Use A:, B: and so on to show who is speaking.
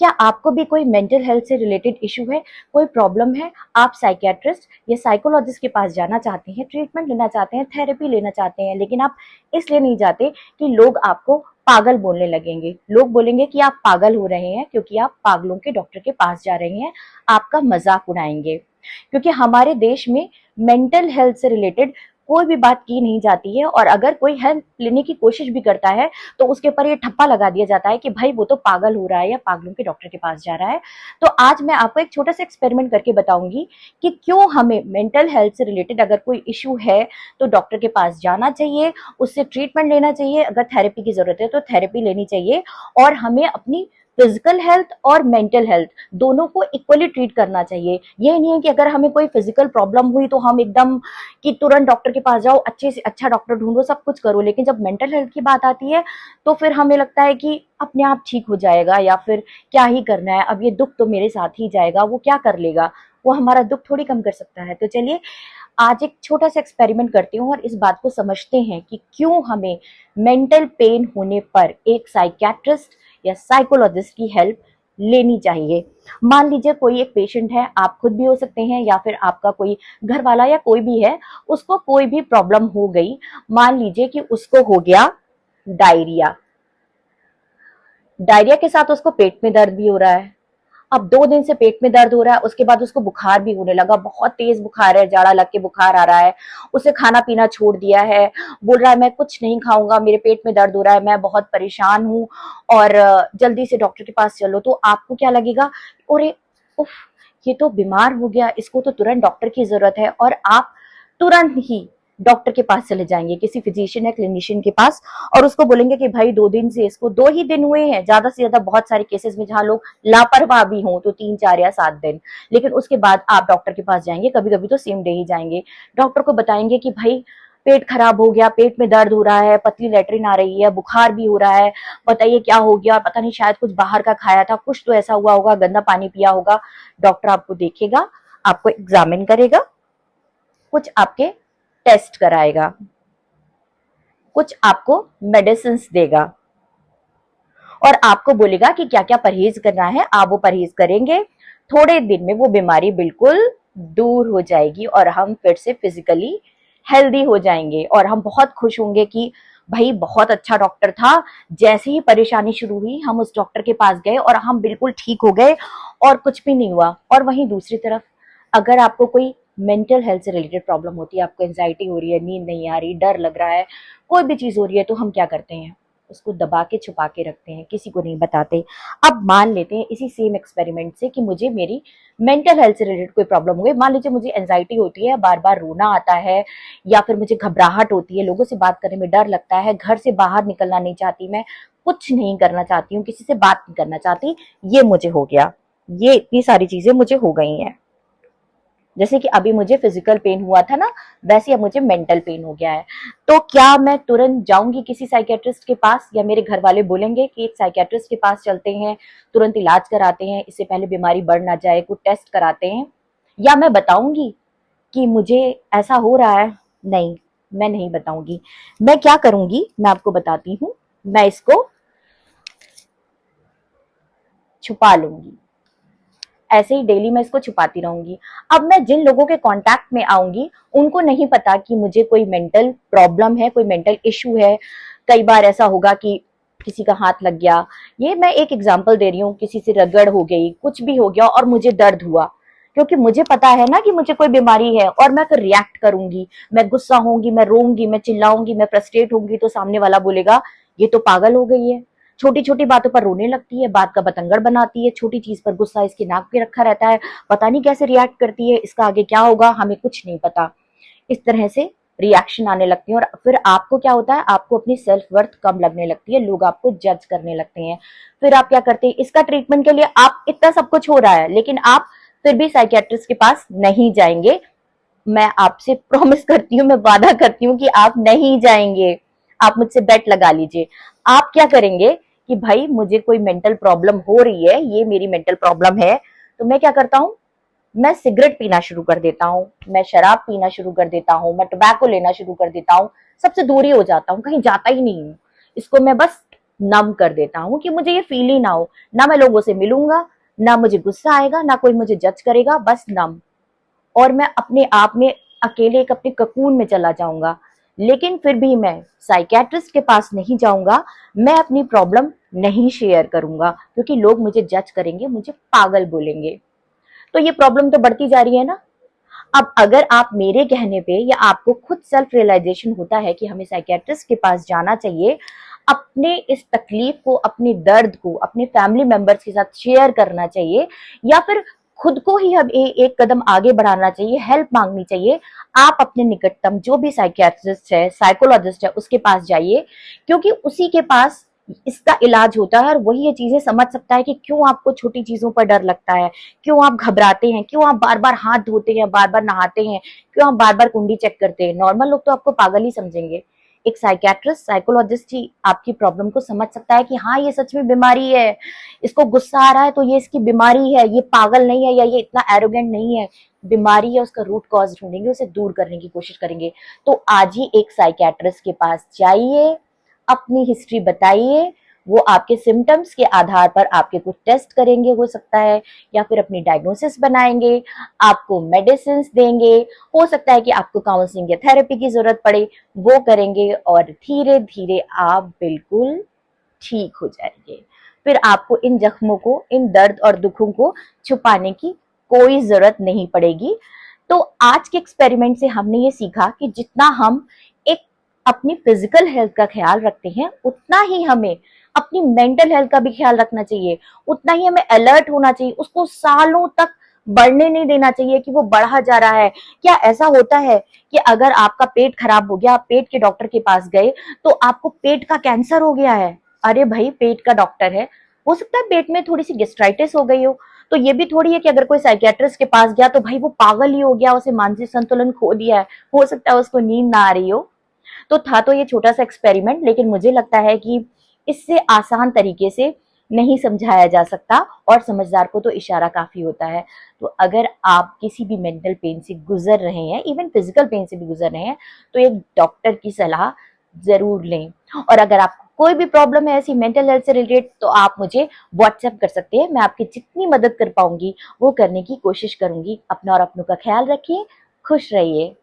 A: क्या आपको भी कोई मेंटल हेल्थ से रिलेटेड इशू है, कोई प्रॉब्लम है, आप साइकियाट्रिस्ट या साइकोलॉजिस्ट के पास जाना चाहते हैं, ट्रीटमेंट लेना चाहते हैं, थेरेपी लेना चाहते हैं, लेकिन आप इसलिए नहीं जाते कि लोग आपको पागल बोलने लगेंगे, लोग बोलेंगे कि आप पागल हो रहे हैं क्योंकि आप पागलों के डॉक्टर के पास जा रहे हैं, आपका मजाक उड़ाएंगे। क्योंकि हमारे देश में मेंटल हेल्थ से रिलेटेड कोई भी बात की नहीं जाती है, और अगर कोई हेल्प लेने की कोशिश भी करता है तो उसके ऊपर ये ठप्पा लगा दिया जाता है कि भाई वो तो पागल हो रहा है या पागलों के डॉक्टर के पास जा रहा है। तो आज मैं आपको एक छोटा सा एक्सपेरिमेंट करके बताऊंगी कि क्यों हमें मेंटल हेल्थ से रिलेटेड अगर कोई इशू है तो डॉक्टर के पास जाना चाहिए, उससे ट्रीटमेंट लेना चाहिए, अगर थेरेपी की जरूरत है तो थेरेपी लेनी चाहिए, और हमें अपनी फिजिकल हेल्थ और मेंटल हेल्थ दोनों को इक्वली ट्रीट करना चाहिए। ये नहीं है कि अगर हमें कोई फिजिकल प्रॉब्लम हुई तो हम एकदम कि तुरंत डॉक्टर के पास जाओ, अच्छे से अच्छा डॉक्टर ढूंढो, सब कुछ करो, लेकिन जब मेंटल हेल्थ की बात आती है तो फिर हमें लगता है कि अपने आप ठीक हो जाएगा, या फिर क्या ही करना है, अब ये दुख तो मेरे साथ ही जाएगा, वो क्या कर लेगा, वो हमारा दुख थोड़ी कम कर सकता है। तो चलिए आज एक छोटा सा एक्सपेरिमेंट करती हूँ और इस बात को समझते हैं कि क्यों हमें मेंटल पेन होने पर एक साइकियाट्रिस्ट या साइकोलॉजिस्ट की हेल्प लेनी चाहिए। मान लीजिए कोई एक पेशेंट है, आप खुद भी हो सकते हैं या फिर आपका कोई घर वाला या कोई भी है, उसको कोई भी प्रॉब्लम हो गई। मान लीजिए कि उसको हो गया डायरिया, डायरिया के साथ उसको पेट में दर्द भी हो रहा है। अब 2 दिन से पेट में दर्द हो रहा है, उसके बाद उसको बुखार भी होने लगा, बहुत तेज बुखार है, जाड़ा लग के बुखार आ रहा है, उसे खाना पीना छोड़ दिया है, बोल रहा है मैं कुछ नहीं खाऊंगा, मेरे पेट में दर्द हो रहा है, मैं बहुत परेशान हूँ और जल्दी से डॉक्टर के पास चलो। तो आपको क्या लगेगा, अरे उफ, ये तो बीमार हो गया, इसको तो तुरंत डॉक्टर की जरूरत है, और आप तुरंत ही डॉक्टर के पास चले जाएंगे, किसी फिजिशियन या क्लिनिशियन के पास, और उसको बोलेंगे कि भाई 2 दिन से, इसको 2 ही दिन हुए हैं, ज्यादा से ज्यादा बहुत सारे केसेस में जहां लोग लापरवाह भी हों तो 3, 4 या 7 दिन, लेकिन उसके बाद आप डॉक्टर के पास जाएंगे, कभी कभी तो सेम डे ही जाएंगे। डॉक्टर को बताएंगे कि भाई पेट खराब हो गया, पेट में दर्द हो रहा है, पतली लेटरिन आ रही है, बुखार भी हो रहा है, बताइए क्या हो गया, पता नहीं शायद कुछ बाहर का खाया था, कुछ तो ऐसा हुआ होगा, गंदा पानी पिया होगा। डॉक्टर आपको देखेगा, आपको एग्जामिन करेगा, कुछ आपके टेस्ट कराएगा, कुछ आपको मेडिसिन देगा, और आपको बोलेगा कि क्या क्या परहेज करना है, आप वो परहेज करेंगे, थोड़े दिन में वो बीमारी बिल्कुल दूर हो जाएगी और हम फिर से फिजिकली हेल्दी हो जाएंगे, और हम बहुत खुश होंगे कि भाई बहुत अच्छा डॉक्टर था, जैसे ही परेशानी शुरू हुई हम उस डॉक्टर के पास गए और हम बिल्कुल ठीक हो गए और कुछ भी नहीं हुआ। और वहीं दूसरी तरफ अगर आपको कोई मेंटल हेल्थ से रिलेटेड प्रॉब्लम होती है, आपको एंजाइटी हो रही है, नींद नहीं आ रही, डर लग रहा है, कोई भी चीज हो रही है, तो हम क्या करते हैं, उसको दबा के छुपा के रखते हैं, किसी को नहीं बताते। अब मान लेते हैं इसी सेम एक्सपेरिमेंट से कि मुझे मेरी मेंटल हेल्थ से रिलेटेड कोई प्रॉब्लम हो गई, मान लीजिए मुझे एंजाइटी होती है, बार बार रोना आता है, या फिर मुझे घबराहट होती है, लोगों से बात करने में डर लगता है, घर से बाहर निकलना नहीं चाहती, मैं कुछ नहीं करना चाहती हूँ, किसी से बात नहीं करना चाहती, ये मुझे हो गया, ये इतनी सारी चीजें मुझे हो गई हैं। जैसे कि अभी मुझे फिजिकल पेन हुआ था ना, वैसे अब मुझे मेंटल पेन हो गया है। तो क्या मैं तुरंत जाऊंगी किसी साइकियाट्रिस्ट के पास, या मेरे घर वाले बोलेंगे कि एक साइकियाट्रिस्ट के पास चलते हैं, तुरंत इलाज कराते हैं, इससे पहले बीमारी बढ़ ना जाए, कुछ टेस्ट कराते हैं, या मैं बताऊंगी कि मुझे ऐसा हो रहा है? नहीं, मैं नहीं बताऊंगी। मैं क्या करूंगी, मैं आपको बताती हूँ, मैं इसको छुपा लूंगी, ऐसे ही डेली मैं इसको छुपाती रहूंगी। अब मैं जिन लोगों के कांटेक्ट में आऊंगी उनको नहीं पता कि मुझे कोई मेंटल प्रॉब्लम है, कोई मेंटल इश्यू है। कई बार ऐसा होगा कि किसी का हाथ लग गया, ये मैं एक एग्जांपल दे रही हूँ, किसी से रगड़ हो गई, कुछ भी हो गया और मुझे दर्द हुआ, क्योंकि मुझे पता है ना कि मुझे कोई बीमारी है, और मैं फिर रिएक्ट करूंगी, मैं गुस्सा होंगी, मैं रोऊंगी, मैं चिल्लाऊंगी, मैं फ्रस्ट्रेट होंगी, तो सामने वाला बोलेगा ये तो पागल हो गई है, छोटी छोटी बातों पर रोने लगती है, बात का बतंगड़ बनाती है, छोटी चीज पर गुस्सा इसके नाक पे रखा रहता है, पता नहीं कैसे रिएक्ट करती है, इसका आगे क्या होगा हमें कुछ नहीं पता। इस तरह से रिएक्शन आने लगती है, और फिर आपको क्या होता है, आपको अपनी सेल्फ वर्थ कम लगने लगती है, लोग आपको जज करने लगते हैं। फिर आप क्या करते हैं, इसका ट्रीटमेंट के लिए आप इतना सब कुछ हो रहा है लेकिन आप फिर भी साइकियाट्रिस्ट के पास नहीं जाएंगे। मैं आपसे प्रॉमिस करती हूँ, मैं वादा करती हूँ कि आप नहीं जाएंगे। आप मुझसे बेट लगा लीजिए। आप क्या करेंगे कि भाई मुझे कोई मेंटल प्रॉब्लम हो रही है, ये मेरी मेंटल प्रॉब्लम है, तो मैं क्या करता हूँ, मैं सिगरेट पीना शुरू कर देता हूँ, मैं शराब पीना शुरू कर देता हूँ, मैं टोबैको लेना शुरू कर देता हूँ, सबसे दूरी हो जाता हूँ, कहीं जाता ही नहीं हूँ, इसको मैं बस नम कर देता हूँ कि मुझे ये फील ही ना हो, ना मैं लोगों से मिलूंगा, ना मुझे गुस्सा आएगा, ना कोई मुझे जज करेगा, बस नम। और मैं अपने आप में अकेले एक अपने ककून में चला जाऊंगा। लेकिन फिर भी मैं साइकेट्रिस्ट के पास नहीं जाऊंगा, मैं अपनी प्रॉब्लम नहीं शेयर करूंगा, क्योंकि लोग मुझे जज करेंगे, मुझे पागल बोलेंगे। तो ये प्रॉब्लम तो बढ़ती जा रही है ना। अब अगर आप मेरे कहने पे या आपको खुद सेल्फ रियलाइजेशन होता है कि हमें साइकेट्रिस्ट के पास जाना चाहिए, अपने इस तकलीफ को, अपने दर्द को अपने फैमिली मेंबर्स के साथ शेयर करना चाहिए, या फिर खुद को ही हम एक कदम आगे बढ़ाना चाहिए, हेल्प मांगनी चाहिए, आप अपने निकटतम जो भी साइकियाट्रिस्ट है, साइकोलॉजिस्ट है, उसके पास जाइए, क्योंकि उसी के पास इसका इलाज होता है और वही ये चीजें समझ सकता है कि क्यों आपको छोटी चीजों पर डर लगता है, क्यों आप घबराते हैं, क्यों आप बार बार हाथ धोते हैं, बार बार नहाते हैं, क्यों आप बार बार कुंडी चेक करते हैं। नॉर्मल लोग तो आपको पागल ही समझेंगे, एक साइकेट्रिस्ट, साइकोलॉजिस्ट ही आपकी प्रॉब्लम को समझ सकता है कि हाँ ये सच में बीमारी है, इसको गुस्सा आ रहा है तो ये इसकी बीमारी है, ये पागल नहीं है या ये इतना एरोगेंट नहीं है, बीमारी है, उसका रूट कॉज ढूंढेंगे, उसे दूर करने की कोशिश करेंगे। तो आज ही एक साइकेट्रिस्ट के पास जाइए, अपनी हिस्ट्री बताइए, वो आपके सिम्टम्स के आधार पर आपके कुछ टेस्ट करेंगे हो सकता है, या फिर अपनी डायग्नोसिस बनाएंगे, आपको मेडिसिन देंगे, हो सकता है कि आपको काउंसलिंग या थेरेपी की जरूरत पड़े, वो करेंगे, और धीरे धीरे आप बिल्कुल ठीक हो जाएंगे। फिर आपको इन जख्मों को, इन दर्द और दुखों को छुपाने की कोई जरूरत नहीं पड़ेगी। तो आज के एक्सपेरिमेंट से हमने ये सीखा कि जितना हम एक अपनी फिजिकल हेल्थ का ख्याल रखते हैं, उतना ही हमें अपनी मेंटल हेल्थ का भी ख्याल रखना चाहिए, उतना ही हमें अलर्ट होना चाहिए, उसको सालों तक बढ़ने नहीं देना चाहिए कि वो बढ़ा जा रहा है। क्या ऐसा होता है कि अगर आपका पेट खराब हो गया, आप पेट के डॉक्टर के पास गए तो आपको पेट का कैंसर हो गया है? अरे भाई, पेट का डॉक्टर है, हो सकता है पेट में थोड़ी सी गेस्ट्राइटिस हो गई हो, तो ये भी थोड़ी है कि अगर कोई साइकियाट्रिस्ट के पास गया तो भाई वो पागल ही हो गया, उसे मानसिक संतुलन खो दिया है, हो सकता है उसको नींद ना आ रही हो। तो था तो ये छोटा सा एक्सपेरिमेंट, लेकिन मुझे लगता है कि इससे आसान तरीके से नहीं समझाया जा सकता, और समझदार को तो इशारा काफी होता है। तो अगर आप किसी भी मेंटल पेन से गुजर रहे हैं, इवन फिजिकल पेन से भी गुजर रहे हैं, तो एक डॉक्टर की सलाह जरूर लें। और अगर आपको कोई भी प्रॉब्लम है ऐसी मेंटल हेल्थ से रिलेटेड, तो आप मुझे व्हाट्सएप कर सकते हैं, मैं आपकी जितनी मदद कर पाऊंगी वो करने की कोशिश करूंगी। अपना और अपनों का ख्याल रखिए, खुश रहिए।